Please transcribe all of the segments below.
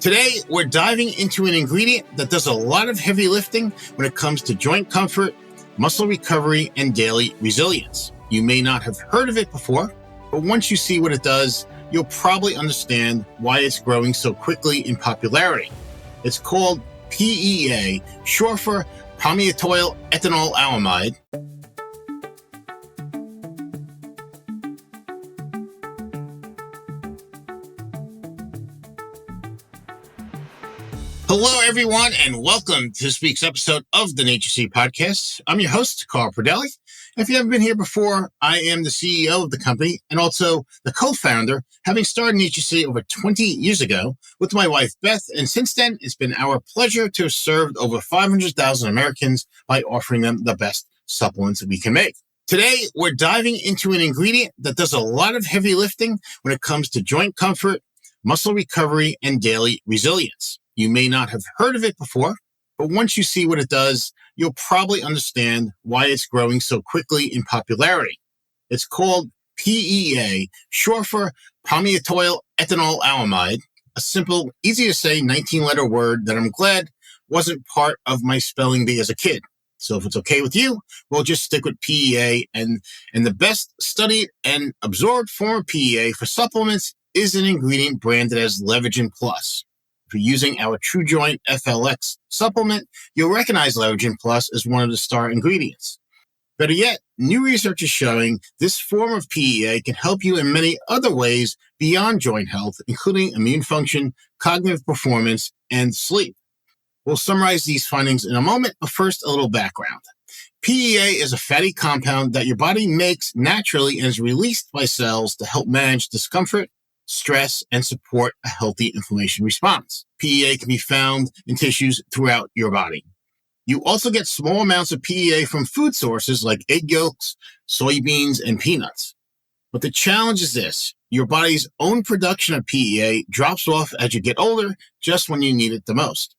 Today, we're diving into an ingredient that does a lot of heavy lifting when it comes to joint comfort, muscle recovery, and daily resilience. You may not have heard of it before, but once you see what it does, you'll probably understand why it's growing so quickly in popularity. It's called PEA, short for palmitoylethanolamide. Hello, everyone, and welcome to this week's episode of the NatureCity Podcast. I'm your host, Carl Pradelli. If you haven't been here before, I am the CEO of the company and also the co-founder, having started NatureCity over 20 years ago with my wife, Beth. And since then, it's been our pleasure to have served over 500,000 Americans by offering them the best supplements that we can make. Today, we're diving into an ingredient that does a lot of heavy lifting when it comes to joint comfort, muscle recovery, and daily resilience. You may not have heard of it before, but once you see what it does, you'll probably understand why it's growing so quickly in popularity. It's called PEA, short for palmitoylethanolamide, a simple, easy to say 19-letter word that I'm glad wasn't part of my spelling bee as a kid. So if it's okay with you, we'll just stick with PEA. And the best studied and absorbed form of PEA for supplements is an ingredient branded as Levagen Plus. If you're using our True Joint FLX supplement, you'll recognize Levagen Plus as one of the star ingredients. Better yet, new research is showing this form of PEA can help you in many other ways beyond joint health, including immune function, cognitive performance, and sleep. We'll summarize these findings in a moment, but first, a little background. PEA is a fatty compound that your body makes naturally and is released by cells to help manage discomfort, stress, and support a healthy inflammation response. PEA can be found in tissues throughout your body. You also get small amounts of PEA from food sources like egg yolks, soybeans, and peanuts. But the challenge is this: your body's own production of PEA drops off as you get older, just when you need it the most.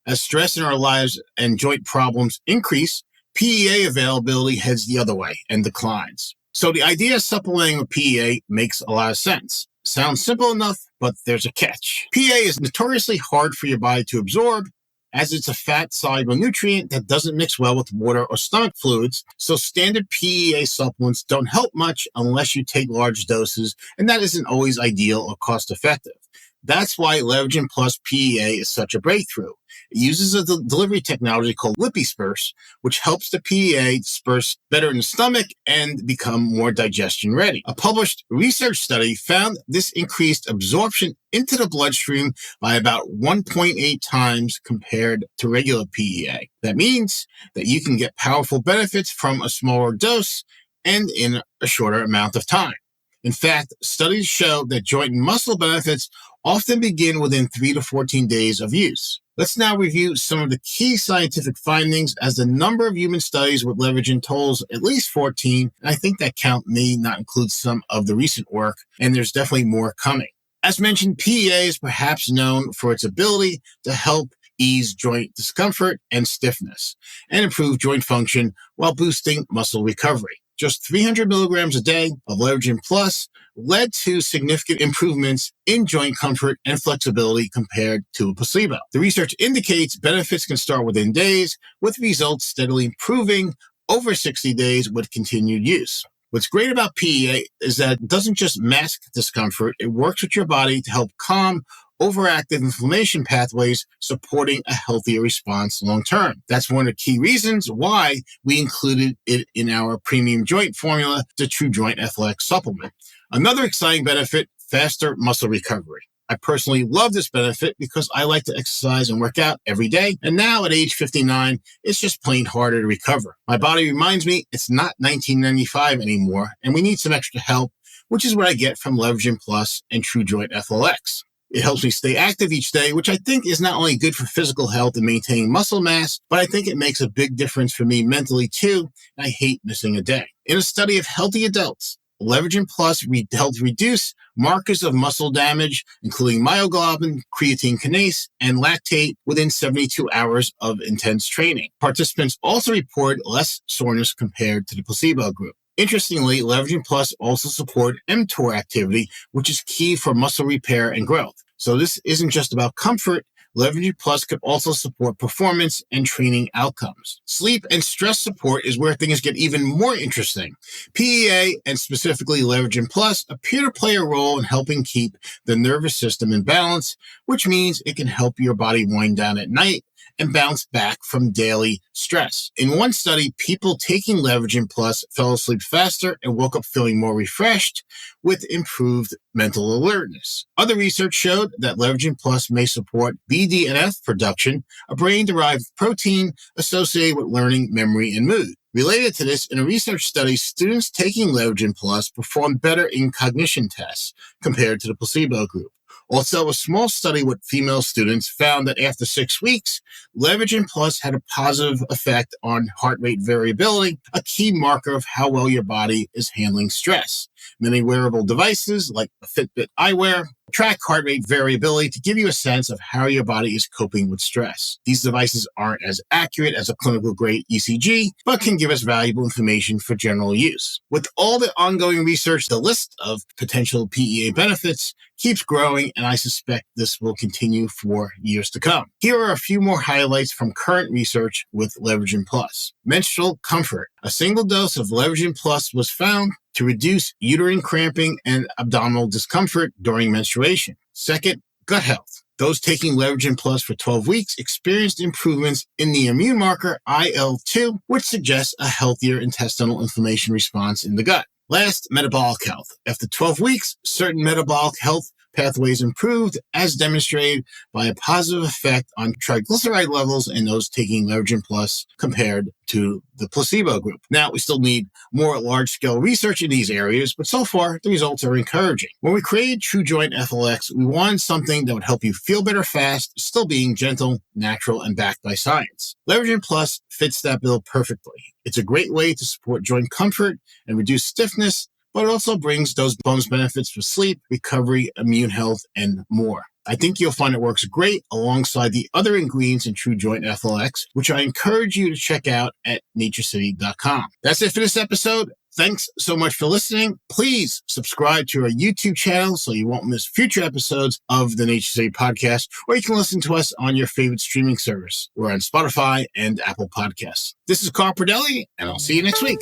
As stress in our lives and joint problems increase, PEA availability heads the other way and declines. So the idea of supplementing with PEA makes a lot of sense. Sounds simple enough, but there's a catch. PEA is notoriously hard for your body to absorb, as it's a fat-soluble nutrient that doesn't mix well with water or stomach fluids, so standard PEA supplements don't help much unless you take large doses, and that isn't always ideal or cost-effective. That's why Levagen Plus PEA is such a breakthrough. It uses a delivery technology called LipiSperse, which helps the PEA disperse better in the stomach and become more digestion ready. A published research study found this increased absorption into the bloodstream by about 1.8 times compared to regular PEA. That means that you can get powerful benefits from a smaller dose and in a shorter amount of time. In fact, studies show that joint and muscle benefits often begin within 3 to 14 days of use. Let's now review some of the key scientific findings, as the number of human studies with Levagen totals at least 14. And I think that count may not include some of the recent work, and there's definitely more coming. As mentioned, PEA is perhaps known for its ability to help ease joint discomfort and stiffness and improve joint function while boosting muscle recovery. Just 300 milligrams a day of Levagen Plus led to significant improvements in joint comfort and flexibility compared to a placebo. The research indicates benefits can start within days, with results steadily improving over 60 days with continued use. What's great about PEA is that it doesn't just mask discomfort, it works with your body to help calm overactive inflammation pathways, supporting a healthier response long term. That's one of the key reasons why we included it in our premium joint formula, the True Joint FLX supplement. Another exciting benefit, faster muscle recovery. I personally love this benefit because I like to exercise and work out every day. And now at age 59, it's just plain harder to recover. My body reminds me it's not 1995 anymore, and we need some extra help, which is what I get from Levagen Plus and True Joint FLX. It helps me stay active each day, which I think is not only good for physical health and maintaining muscle mass, but I think it makes a big difference for me mentally too. I hate missing a day. In a study of healthy adults, Levagen Plus helped reduce markers of muscle damage, including myoglobin, creatine kinase, and lactate within 72 hours of intense training. Participants also reported less soreness compared to the placebo group. Interestingly, Levagen Plus also support mTOR activity, which is key for muscle repair and growth. So this isn't just about comfort. Levagen Plus could also support performance and training outcomes. Sleep and stress support is where things get even more interesting. PEA, and specifically Levagen Plus, appear to play a role in helping keep the nervous system in balance, which means it can help your body wind down at night and bounce back from daily stress. In one study, people taking Levagen Plus fell asleep faster and woke up feeling more refreshed with improved mental alertness. Other research showed that Levagen Plus may support BDNF production, a brain-derived protein associated with learning, memory, and mood. Related to this, in a research study, students taking Levagen Plus performed better in cognition tests compared to the placebo group. Also, a small study with female students found that after 6 weeks, Levagen Plus had a positive effect on heart rate variability, a key marker of how well your body is handling stress. Many wearable devices, like a Fitbit eyewear, track heart rate variability to give you a sense of how your body is coping with stress. These devices aren't as accurate as a clinical-grade ECG, but can give us valuable information for general use. With all the ongoing research, the list of potential PEA benefits keeps growing, and I suspect this will continue for years to come. Here are a few more highlights from current research with Levagen Plus. Menstrual comfort. A single dose of Levagen Plus was found to reduce uterine cramping and abdominal discomfort during menstruation. Second, gut health. Those taking Levagen Plus for 12 weeks experienced improvements in the immune marker IL-2, which suggests a healthier intestinal inflammation response in the gut. Last, metabolic health. After 12 weeks, certain metabolic health pathways improved, as demonstrated by a positive effect on triglyceride levels in those taking Levagen Plus compared to the placebo group. Now, we still need more large-scale research in these areas, but so far, the results are encouraging. When we created True Joint FLX, we wanted something that would help you feel better fast, still being gentle, natural, and backed by science. Levagen Plus fits that bill perfectly. It's a great way to support joint comfort and reduce stiffness, but it also brings those bonus benefits for sleep, recovery, immune health, and more. I think you'll find it works great alongside the other ingredients in True Joint FLX, which I encourage you to check out at NatureCity.com. That's it for this episode. Thanks so much for listening. Please subscribe to our YouTube channel so you won't miss future episodes of the NatureCity Podcast, or you can listen to us on your favorite streaming service. We're on Spotify and Apple Podcasts. This is Carl Pradelli, and I'll see you next week.